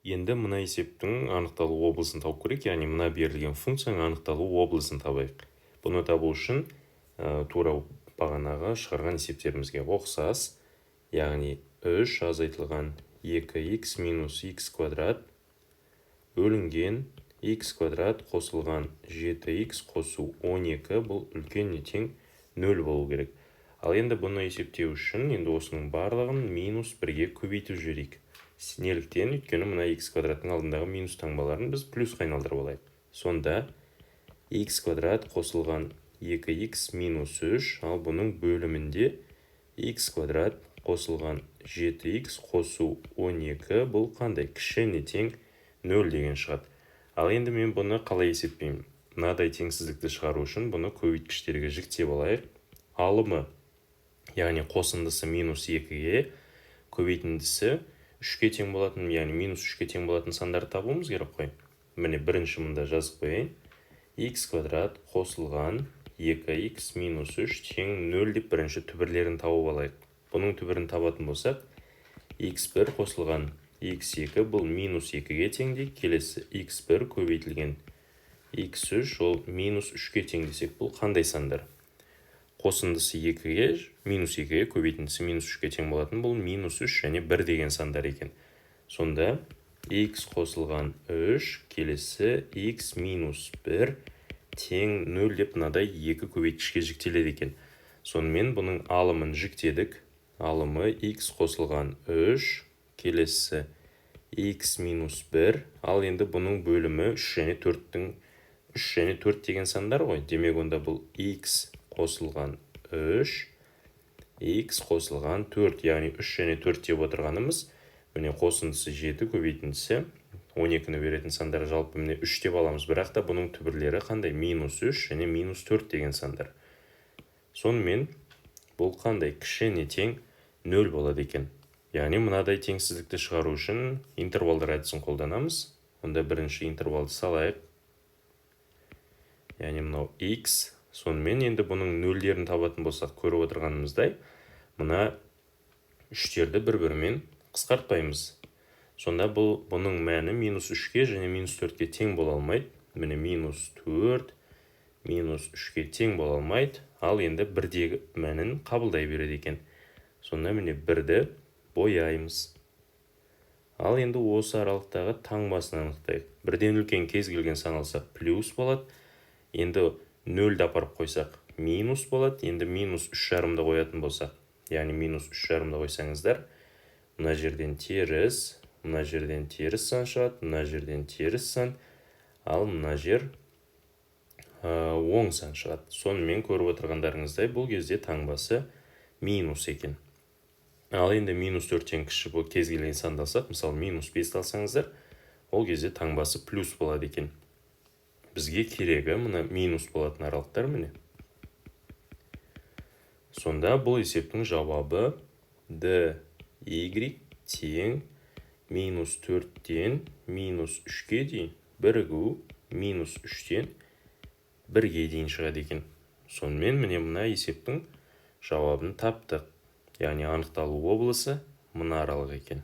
Енді мына есептің анықталу облысын тауып көрейік, яғни мына берілген функцияның анықталу облысын табайық. Бұны табу үшін тура бағанағы шығарған есептерімізге ұқсас, яғни 3 азайтылған 2х минус х квадрат бөлінген х квадрат қосылған 7х қосу 12 бұл үлкеніне тең 0 болу керек. Ал енді бұны есептеу үшін енді осының барлығын минус 1-ге көбейтіп жіберейік. Неліктен? Өйткені мына х квадраттың алдындағы минус таңбаларын біз плюсқа айналдырып алайық. Сонда х квадрат қосылған 2х минус 3, ал бұның бөлімінде х квадрат қосылған 7х қосу 12 бұл қандай? Кішіне тең 0 деген шығады. Ал енді мен бұны қалай есептеймін? Мынадай теңсіздікті шығару үшін бұны көбейткіштерге жіктеп алайық. Алымы, яғни қосындысы минус 2-ге, көбейтіндісі 3-ке тең болатын, яғни минус 3-ке тең болатын сандарды табуымыз керек қой. Міне бірінші мұнда жазып қояйын. Х квадрат қосылған 2х минус 3 тең 0 деп бірінші түбірлерін тауып алайық. Бұның түбірін табатын болсақ, х1 қосылған х2 бұл минус 2-ге теңдей, келесі х1 көбейтілген х3 ол минус 3-ке тең десек, бұл қандай сандар? Қосындысы 2-ге, минус 2-ге, көбейтіндісі минус 3-ке тең болатын, бұл минус 3 және 1 деген сандар екен. Сонда х қосылған 3, келесі х минус 1 тең 0 деп мынадай 2 көбейткішке жіктеледі екен. Сонымен бұның алымын жіктедік. Алымы х қосылған 3, келесі х минус 1, ал енді бұның бөлімі 3 және 4 деген сандар ғой. Демек онда бұл х қосылған 3, х қосылған 4, яғни 3 және 4 деп отырғанымыз, міне қосындысы 7, көбейтіндісі 12-ні беретін сандар жалпы міне 3 деп аламыз, бірақ та бұның түбірлері қандай? Минус 3 және минус 4 деген сандар. Сонымен бұл қандай? Кішіне тең 0 болады екен. Яғни мынадай теңсіздікті шығару үшін интервалдар әдісін қолданамыз. Онда бірінші интервалды салайық. Яғни мынау х. Сонымен енді бұның нөлдерін табатын болсақ, көріп отырғанымыздай, мына үштерді бір-бірімен қысқартпаймыз. Сонда бұның мәні минус 3-ке және минус 4-ке тең бола алмайды. Міне минус 4, минус 3-ке тең бола алмайды. Ал енді 1-дегі мәнін қабылдай береді екен. Сонда міне 1-ді бояймыз. Ал енді осы аралықтағы таңбасын анықтайық. 1-ден үлкен кез келген сан алсақ плюс болады. Енді 0-ді апарып қойсақ минус болады. Енді минус 3,5-ді қоятын болсақ, яғни минус 3,5-ді қойсаңыздар, мына жерден теріс, мына жерден теріс сан шығады, мына жерден теріс сан, ал мына жер оң сан шығады. Сонымен көріп отырғандарыңыздай бұл кезде таңбасы минус екен. Ал енді минус 4-тен кіші бұл кез келген санды алсақ, мысалы минус 5-ді алсаңыздар, ол кезде таңбасы плюс болады екен. Бізге керегі мына минус болатын аралықтар міне. Сонда бұл есептің жауабы dy тең минус 4-тен минус 3-ке дейін бірігу минус 3-тен 1-ге дейін шығады екен. Сонымен міне мына есептің жауабын таптық. Яғни анықталу облысы мына аралық екен.